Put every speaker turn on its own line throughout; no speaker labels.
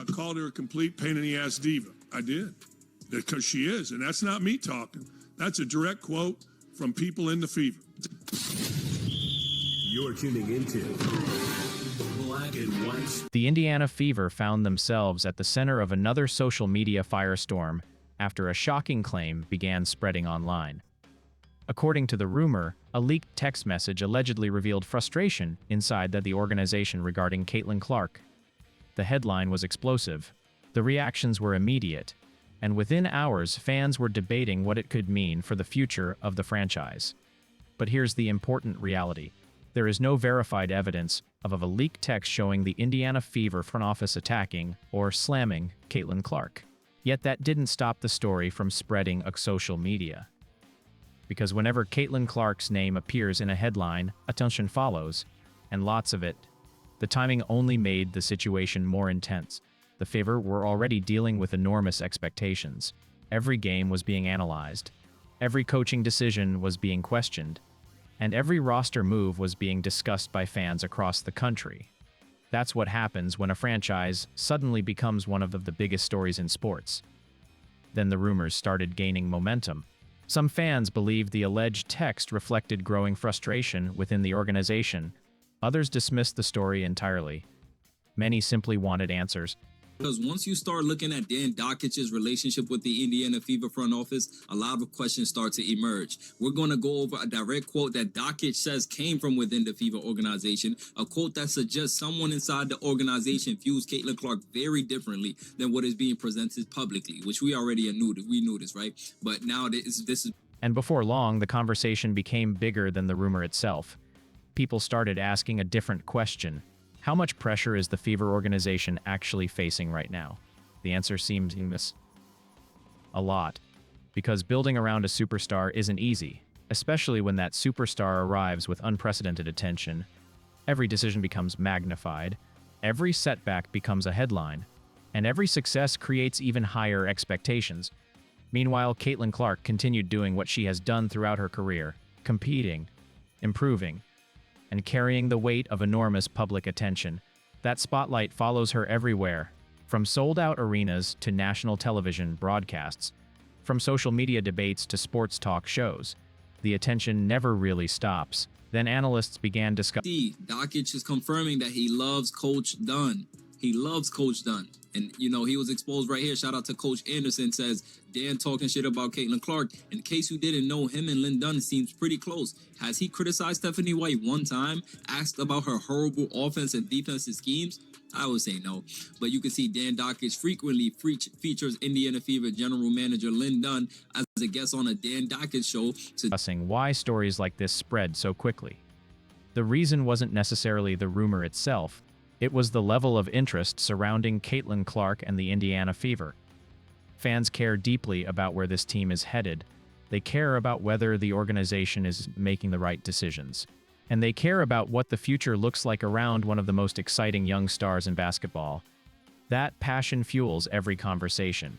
I called her a complete pain in the ass diva. I did. Because she is, and that's not me talking. That's a direct quote from people in the Fever.
You're tuning into Black and White.
The Indiana Fever found themselves at the center of another social media firestorm after a shocking claim began spreading online. According to the rumor, a leaked text message allegedly revealed frustration inside the organization regarding Caitlin Clark. The headline was explosive. The reactions were immediate, and within hours, fans were debating what it could mean for the future of the franchise. But here's the important reality. There is no verified evidence of a leaked text showing the Indiana Fever front office attacking or slamming Caitlin Clark. Yet that didn't stop the story from spreading on social media. Because whenever Caitlin Clark's name appears in a headline, attention follows, and lots of it. The timing only made the situation more intense. The Fever were already dealing with enormous expectations. Every game was being analyzed. Every coaching decision was being questioned. And every roster move was being discussed by fans across the country. That's what happens when a franchise suddenly becomes one of the biggest stories in sports. Then the rumors started gaining momentum. Some fans believed the alleged text reflected growing frustration within the organization. Others dismissed the story entirely. Many simply wanted answers.
Because once you start looking at Dan Dakic's relationship with the Indiana Fever front office, a lot of questions start to emerge. We're going to go over a direct quote that Dakic says came from within the Fever organization, a quote that suggests someone inside the organization views Caitlin Clark very differently than what is being presented publicly, which we already knew this, right? But now this is...
And before long, the conversation became bigger than the rumor itself. People started asking a different question. How much pressure is the Fever organization actually facing right now? The answer seems a lot. Because building around a superstar isn't easy, especially when that superstar arrives with unprecedented attention. Every decision becomes magnified, every setback becomes a headline, and every success creates even higher expectations. Meanwhile, Caitlin Clark continued doing what she has done throughout her career, competing, improving, and carrying the weight of enormous public attention. That spotlight follows her everywhere, from sold-out arenas to national television broadcasts, from social media debates to sports talk shows. The attention never really stops. Then analysts began discussing.
Dakic is confirming that he loves Coach Dunn. He loves Coach Dunn. And, you know, he was exposed right here. Shout out to Coach Anderson, says, Dan talking shit about Caitlin Clark. In case you didn't know, him and Lynn Dunn seems pretty close. Has he criticized Stephanie White one time, asked about her horrible offense and defensive schemes? I would say no. But you can see Dan Dakic frequently features Indiana Fever general manager Lynn Dunn as a guest on a Dan Dakic show.
Discussing why stories like this spread so quickly. The reason wasn't necessarily the rumor itself. It was the level of interest surrounding Caitlin Clark and the Indiana Fever. Fans care deeply about where this team is headed. They care about whether the organization is making the right decisions. And they care about what the future looks like around one of the most exciting young stars in basketball. That passion fuels every conversation.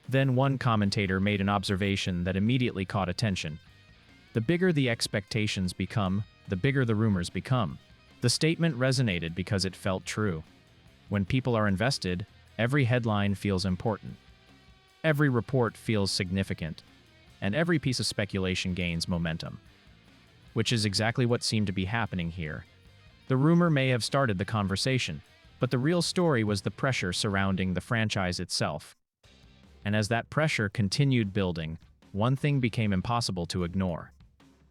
Then one commentator made an observation that immediately caught attention. The bigger the expectations become, the bigger the rumors become. The statement resonated because it felt true. When people are invested, every headline feels important. Every report feels significant. And every piece of speculation gains momentum. Which is exactly what seemed to be happening here. The rumor may have started the conversation, but the real story was the pressure surrounding the franchise itself. And as that pressure continued building, one thing became impossible to ignore.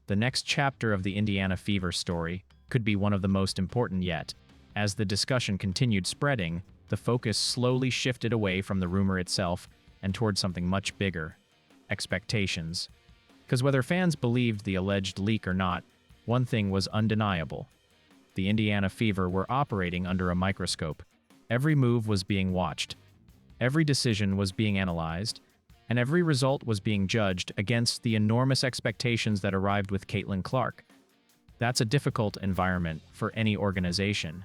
The next chapter of the Indiana Fever story could be one of the most important yet. As the discussion continued spreading, the focus slowly shifted away from the rumor itself and towards something much bigger: expectations. Because whether fans believed the alleged leak or not, one thing was undeniable. The Indiana Fever were operating under a microscope. Every move was being watched. Every decision was being analyzed, and every result was being judged against the enormous expectations that arrived with Caitlin Clark. That's a difficult environment for any organization.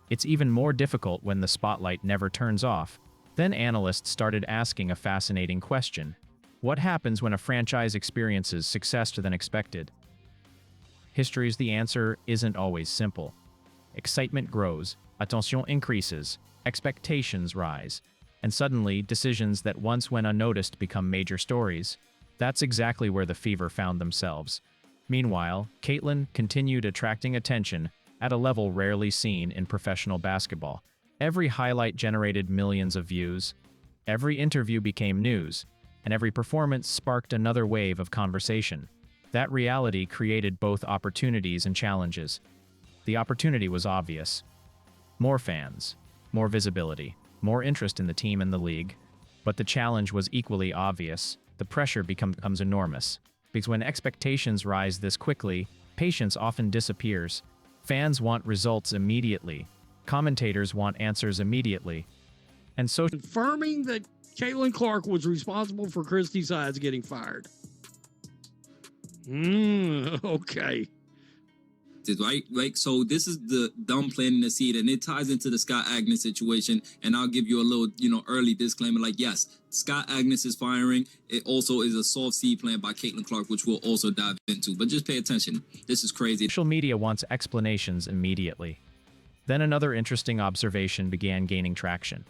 It's even more difficult when the spotlight never turns off. Then analysts started asking a fascinating question. What happens when a franchise experiences success than expected? The answer isn't always simple. Excitement grows, attention increases, Expectations rise, and suddenly decisions that once went unnoticed become major stories. That's exactly where the Fever found themselves. Meanwhile, Caitlin continued attracting attention at a level rarely seen in professional basketball. Every highlight generated millions of views, every interview became news, and every performance sparked another wave of conversation. That reality created both opportunities and challenges. The opportunity was obvious. More fans, more visibility, more interest in the team and the league. But the challenge was equally obvious. The pressure becomes enormous. Because when expectations rise this quickly, patience often disappears. Fans want results immediately. Commentators want answers immediately. And so
Confirming that Caitlin Clark was responsible for Christy Sides getting fired. Okay.
Right? Like, so this is the dumb planting the seed, and it ties into the Scott Agnes situation. And I'll give you a little, early disclaimer. Like, yes, Scott Agnes is firing. It also is a soft seed plan by Caitlin Clark, which we'll also dive into. But just pay attention. This is crazy.
social media wants explanations immediately. Then another interesting observation began gaining traction.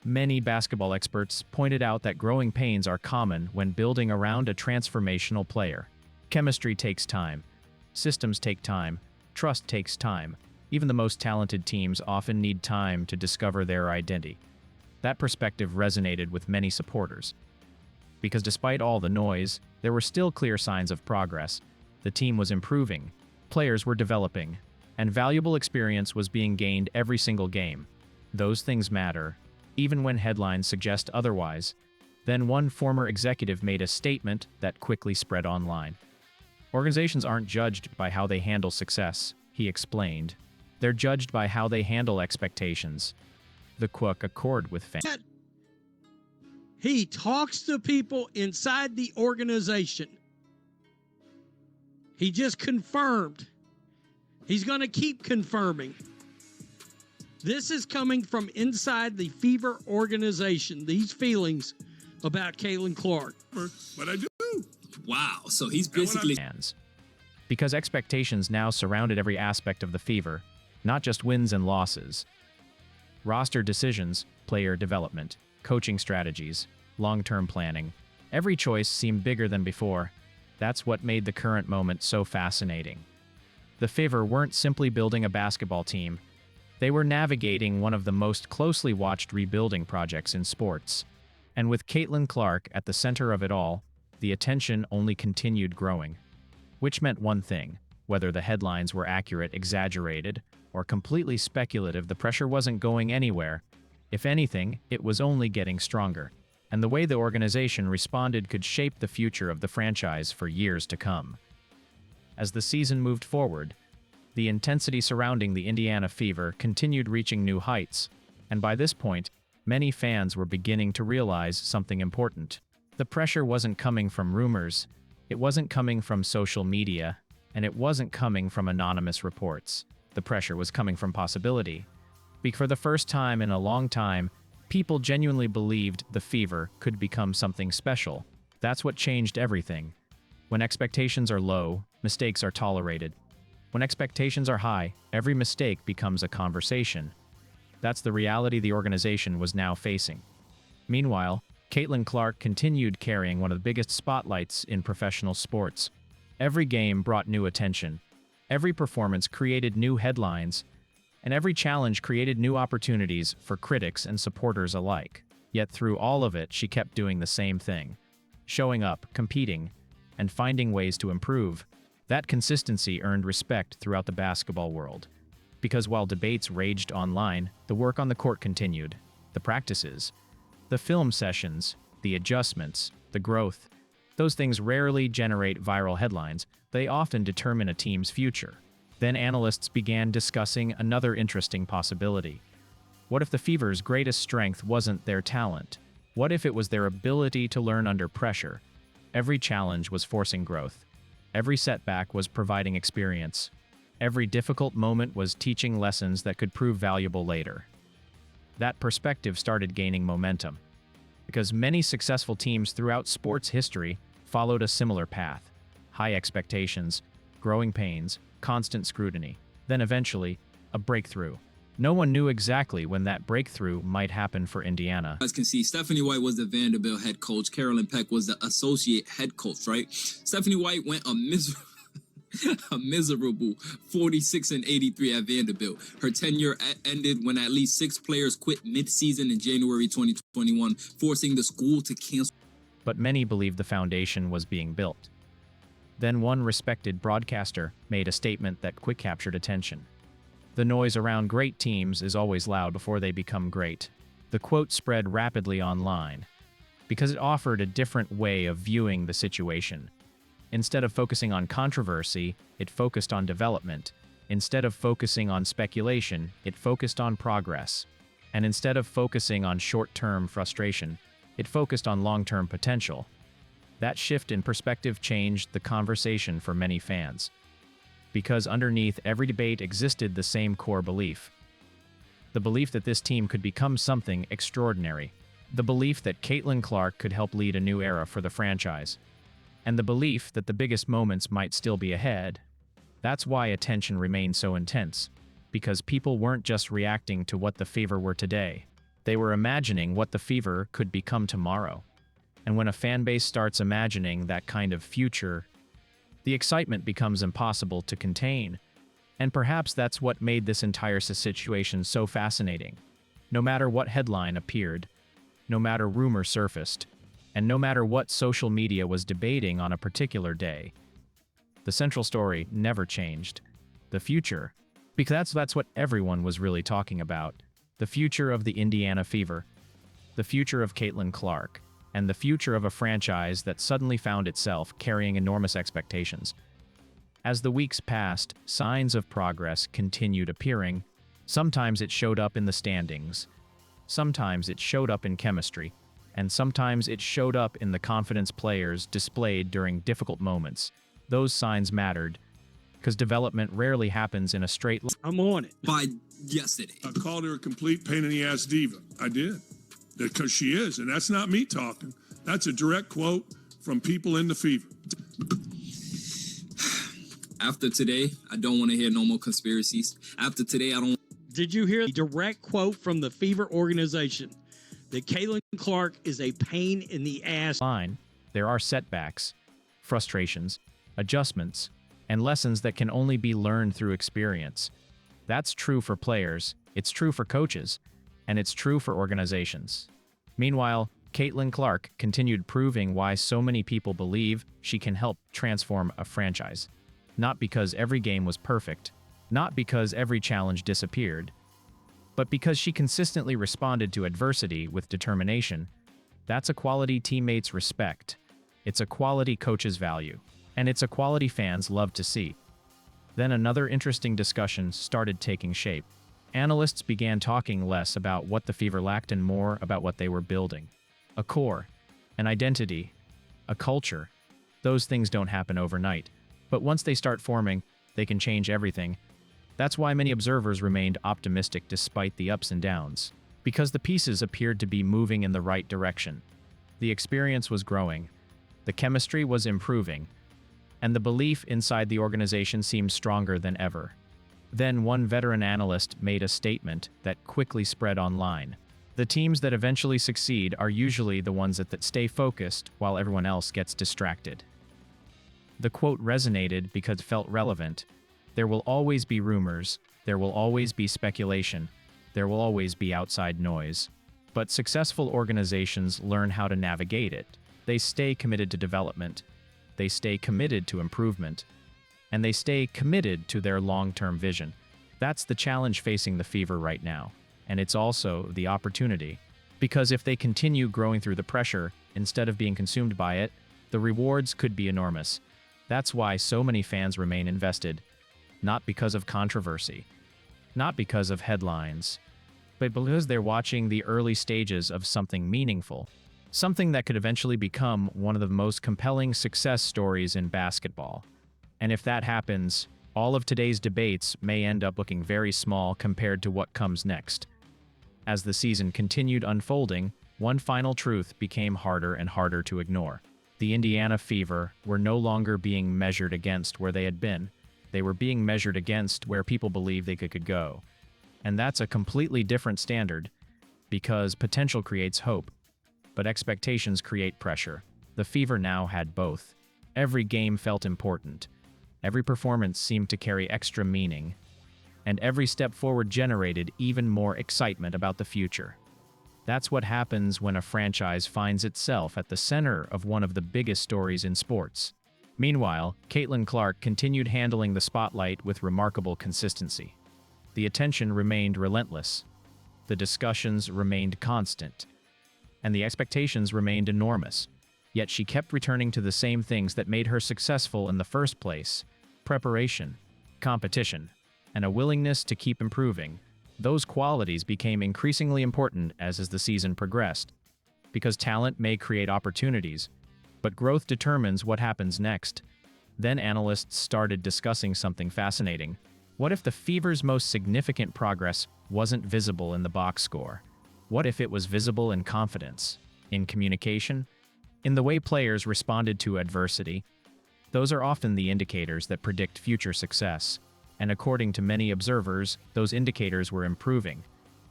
Many basketball experts pointed out that growing pains are common when building around a transformational player. Chemistry takes time. Systems take time. Trust takes time. Even the most talented teams often need time to discover their identity. That perspective resonated with many supporters. Because despite all the noise, there were still clear signs of progress. The team was improving, players were developing, and valuable experience was being gained every single game. Those things matter, even when headlines suggest otherwise. Then one former executive made a statement that quickly spread online. Organizations aren't judged by how they handle success, he explained. They're judged by how they handle expectations. The quick accord with fans.
He talks to people inside the organization. He just confirmed. He's going to keep confirming. This is coming from inside the Fever organization, these feelings about Caitlin Clark.
But I do.
Wow. So he's basically
Fans. Because expectations now surrounded every aspect of the Fever, not just wins and losses. Roster decisions, player development, coaching strategies, long-term planning. Every choice seemed bigger than before. That's what made the current moment so fascinating. The Fever weren't simply building a basketball team. They were navigating one of the most closely watched rebuilding projects in sports. And with Caitlin Clark at the center of it all, the attention only continued growing. Which meant one thing: whether the headlines were accurate, exaggerated, or completely speculative, the pressure wasn't going anywhere. If anything, it was only getting stronger. And the way the organization responded could shape the future of the franchise for years to come. As the season moved forward, the intensity surrounding the Indiana Fever continued reaching new heights, and by this point, many fans were beginning to realize something important. The pressure wasn't coming from rumors, it wasn't coming from social media, and it wasn't coming from anonymous reports. The pressure was coming from possibility. For the first time in a long time, people genuinely believed the Fever could become something special. That's what changed everything. When expectations are low, mistakes are tolerated. When expectations are high, every mistake becomes a conversation. That's the reality the organization was now facing. Meanwhile, Caitlin Clark continued carrying one of the biggest spotlights in professional sports. Every game brought new attention. Every performance created new headlines. And every challenge created new opportunities for critics and supporters alike. Yet through all of it, she kept doing the same thing. Showing up, competing, and finding ways to improve. That consistency earned respect throughout the basketball world. Because while debates raged online, the work on the court continued. The practices, the film sessions, the adjustments, the growth, those things rarely generate viral headlines. They often determine a team's future. Then analysts began discussing another interesting possibility. What if the Fever's greatest strength wasn't their talent? What if it was their ability to learn under pressure? Every challenge was forcing growth. Every setback was providing experience. Every difficult moment was teaching lessons that could prove valuable later. That perspective started gaining momentum, because many successful teams throughout sports history followed a similar path. High expectations, growing pains, constant scrutiny, then eventually, a breakthrough. No one knew exactly when that breakthrough might happen for Indiana.
You guys can see Stephanie White was the Vanderbilt head coach. Carolyn Peck was the associate head coach, right? Stephanie White went a miserable 46-83 at Vanderbilt. Her tenure ended when at least 6 players quit mid-season in January 2021, forcing the school to cancel.
But many believed the foundation was being built. Then one respected broadcaster made a statement that quick captured attention. The noise around great teams is always loud before they become great. The quote spread rapidly online because it offered a different way of viewing the situation. Instead of focusing on controversy, it focused on development. Instead of focusing on speculation, it focused on progress. And instead of focusing on short-term frustration, it focused on long-term potential. That shift in perspective changed the conversation for many fans. Because underneath every debate existed the same core belief. The belief that this team could become something extraordinary. The belief that Caitlin Clark could help lead a new era for the franchise. And the belief that the biggest moments might still be ahead. That's why attention remained so intense. Because people weren't just reacting to what the Fever were today. They were imagining what the Fever could become tomorrow. And when a fan base starts imagining that kind of future, the excitement becomes impossible to contain. And perhaps that's what made this entire situation so fascinating. No matter what headline appeared, no matter rumor surfaced, and no matter what social media was debating on a particular day, the central story never changed. The future. Because that's what everyone was really talking about. The future of the Indiana Fever. The future of Caitlin Clark. And the future of a franchise that suddenly found itself carrying enormous expectations. As the weeks passed, signs of progress continued appearing. Sometimes it showed up in the standings. Sometimes it showed up in chemistry. And sometimes it showed up in the confidence players displayed during difficult moments. Those signs mattered, because development rarely happens in a straight line.
I'm on it.
By yesterday.
I called her a complete pain in the ass diva. I did. Because she is, and that's not me talking. That's a direct quote from people in the Fever.
After today, I don't want to hear no more conspiracies. After today, I don't.
Did you hear the direct quote from the Fever organization that Caitlin Clark is a pain in the ass?
There are setbacks, frustrations, adjustments, and lessons that can only be learned through experience. That's true for players, it's true for coaches, and it's true for organizations. Meanwhile, Caitlin Clark continued proving why so many people believe she can help transform a franchise. Not because every game was perfect, not because every challenge disappeared, but because she consistently responded to adversity with determination. That's a quality teammates respect. It's a quality coaches value. And it's a quality fans love to see. Then another interesting discussion started taking shape. Analysts began talking less about what the Fever lacked and more about what they were building. A core, an identity, a culture. Those things don't happen overnight. But once they start forming, they can change everything. That's why many observers remained optimistic despite the ups and downs. Because the pieces appeared to be moving in the right direction. The experience was growing. The chemistry was improving. And the belief inside the organization seemed stronger than ever. Then one veteran analyst made a statement that quickly spread online. The teams that eventually succeed are usually the ones that stay focused while everyone else gets distracted. The quote resonated because it felt relevant. There will always be rumors, there will always be speculation, there will always be outside noise. But successful organizations learn how to navigate it. They stay committed to development, they stay committed to improvement, and they stay committed to their long-term vision. That's the challenge facing the Fever right now, and it's also the opportunity. Because if they continue growing through the pressure, instead of being consumed by it, the rewards could be enormous. That's why so many fans remain invested, not because of controversy, not because of headlines, but because they're watching the early stages of something meaningful, something that could eventually become one of the most compelling success stories in basketball. And if that happens, all of today's debates may end up looking very small compared to what comes next. As the season continued unfolding, one final truth became harder and harder to ignore. The Indiana Fever were no longer being measured against where they had been. They were being measured against where people believed they could go. And that's a completely different standard, because potential creates hope, but expectations create pressure. The Fever now had both. Every game felt important. Every performance seemed to carry extra meaning. And every step forward generated even more excitement about the future. That's what happens when a franchise finds itself at the center of one of the biggest stories in sports. Meanwhile, Caitlin Clark continued handling the spotlight with remarkable consistency. The attention remained relentless. The discussions remained constant. And the expectations remained enormous. Yet she kept returning to the same things that made her successful in the first place: preparation, competition, and a willingness to keep improving. Those qualities became increasingly important as the season progressed, because talent may create opportunities, but growth determines what happens next. Then analysts started discussing something fascinating. What if the Fever's most significant progress wasn't visible in the box score? What if it was visible in confidence, in communication, in the way players responded to adversity? Those are often the indicators that predict future success. And according to many observers, those indicators were improving.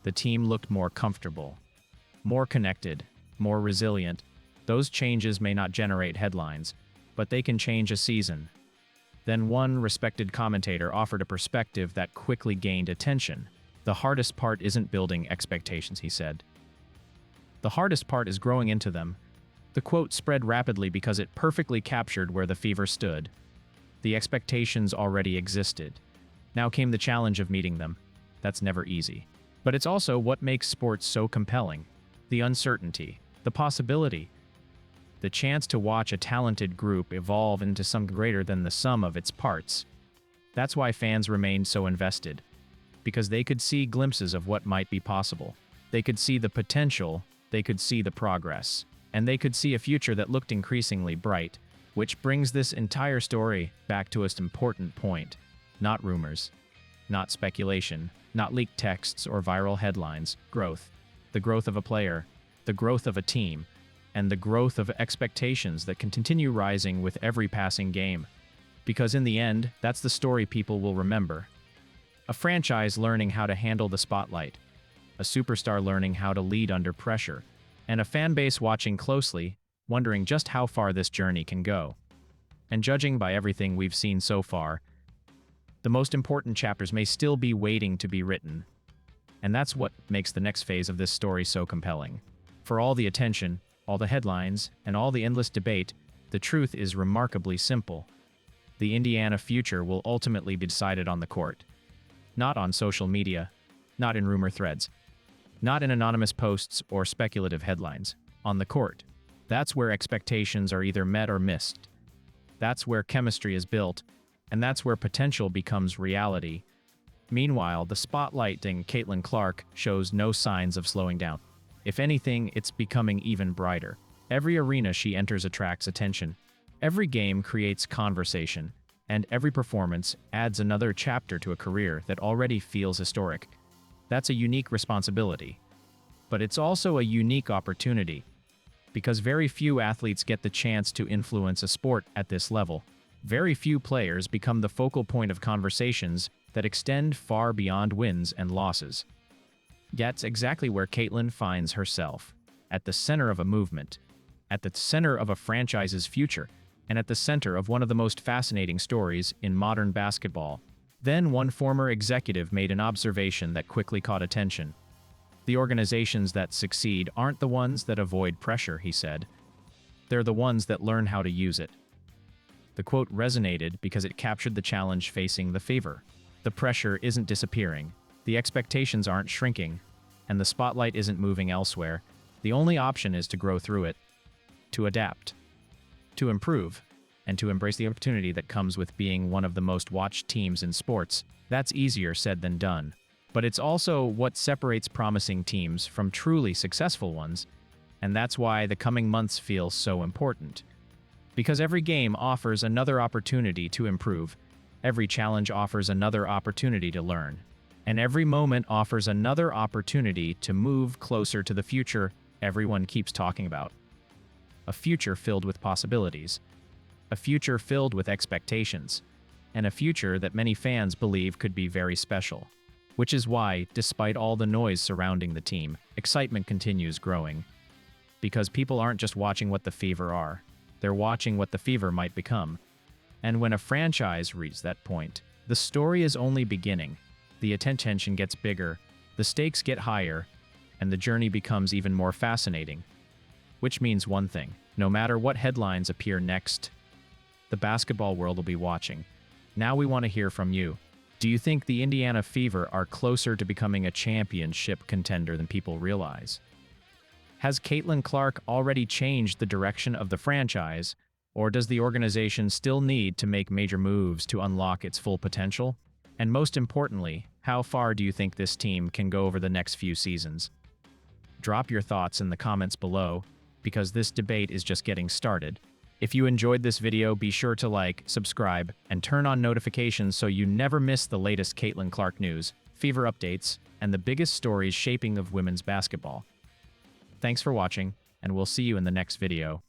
The team looked more comfortable, more connected, more resilient. Those changes may not generate headlines, but they can change a season. Then one respected commentator offered a perspective that quickly gained attention. The hardest part isn't building expectations, he said. The hardest part is growing into them. The quote spread rapidly because it perfectly captured where the Fever stood. The expectations already existed. Now came the challenge of meeting them. That's never easy. But it's also what makes sports so compelling. The uncertainty, the possibility, the chance to watch a talented group evolve into something greater than the sum of its parts. That's why fans remained so invested, because they could see glimpses of what might be possible. They could see the potential, they could see the progress, and they could see a future that looked increasingly bright, which brings this entire story back to an important point. Not rumors, not speculation, not leaked texts or viral headlines. Growth. The growth of a player, the growth of a team, and the growth of expectations that can continue rising with every passing game. Because in the end, that's the story people will remember. A franchise learning how to handle the spotlight, a superstar learning how to lead under pressure, and a fan base watching closely, wondering just how far this journey can go. And judging by everything we've seen so far, the most important chapters may still be waiting to be written. And that's what makes the next phase of this story so compelling. For all the attention, all the headlines, and all the endless debate, the truth is remarkably simple. The Indiana future will ultimately be decided on the court. Not on social media, not in rumor threads, not in anonymous posts or speculative headlines. On the court. That's where expectations are either met or missed. That's where chemistry is built, and that's where potential becomes reality. Meanwhile, the spotlight on Caitlin Clark shows no signs of slowing down. If anything, it's becoming even brighter. Every arena she enters attracts attention. Every game creates conversation, and every performance adds another chapter to a career that already feels historic. That's a unique responsibility. But it's also a unique opportunity, because very few athletes get the chance to influence a sport at this level. Very few players become the focal point of conversations that extend far beyond wins and losses. That's exactly where Caitlin finds herself, at the center of a movement, at the center of a franchise's future, and at the center of one of the most fascinating stories in modern basketball. Then one former executive made an observation that quickly caught attention. The organizations that succeed aren't the ones that avoid pressure, he said. They're the ones that learn how to use it. The quote resonated because it captured the challenge facing the Fever. The pressure isn't disappearing, the expectations aren't shrinking, and the spotlight isn't moving elsewhere. The only option is to grow through it, to adapt, to improve, and to embrace the opportunity that comes with being one of the most watched teams in sports. That's easier said than done. But it's also what separates promising teams from truly successful ones, and that's why the coming months feel so important. Because every game offers another opportunity to improve, every challenge offers another opportunity to learn, and every moment offers another opportunity to move closer to the future everyone keeps talking about. A future filled with possibilities, a future filled with expectations, and a future that many fans believe could be very special. Which is why, despite all the noise surrounding the team, excitement continues growing. Because people aren't just watching what the Fever are, they're watching what the Fever might become. And when a franchise reaches that point, the story is only beginning. The attention gets bigger, the stakes get higher, and the journey becomes even more fascinating. Which means one thing: no matter what headlines appear next, the basketball world will be watching. Now we want to hear from you. Do you think the Indiana Fever are closer to becoming a championship contender than people realize? Has Caitlin Clark already changed the direction of the franchise, or does the organization still need to make major moves to unlock its full potential? And most importantly, how far do you think this team can go over the next few seasons? Drop your thoughts in the comments below, because this debate is just getting started. If you enjoyed this video, be sure to like, subscribe, and turn on notifications so you never miss the latest Caitlin Clark news, Fever updates, and the biggest stories shaping of women's basketball. Thanks for watching, and we'll see you in the next video.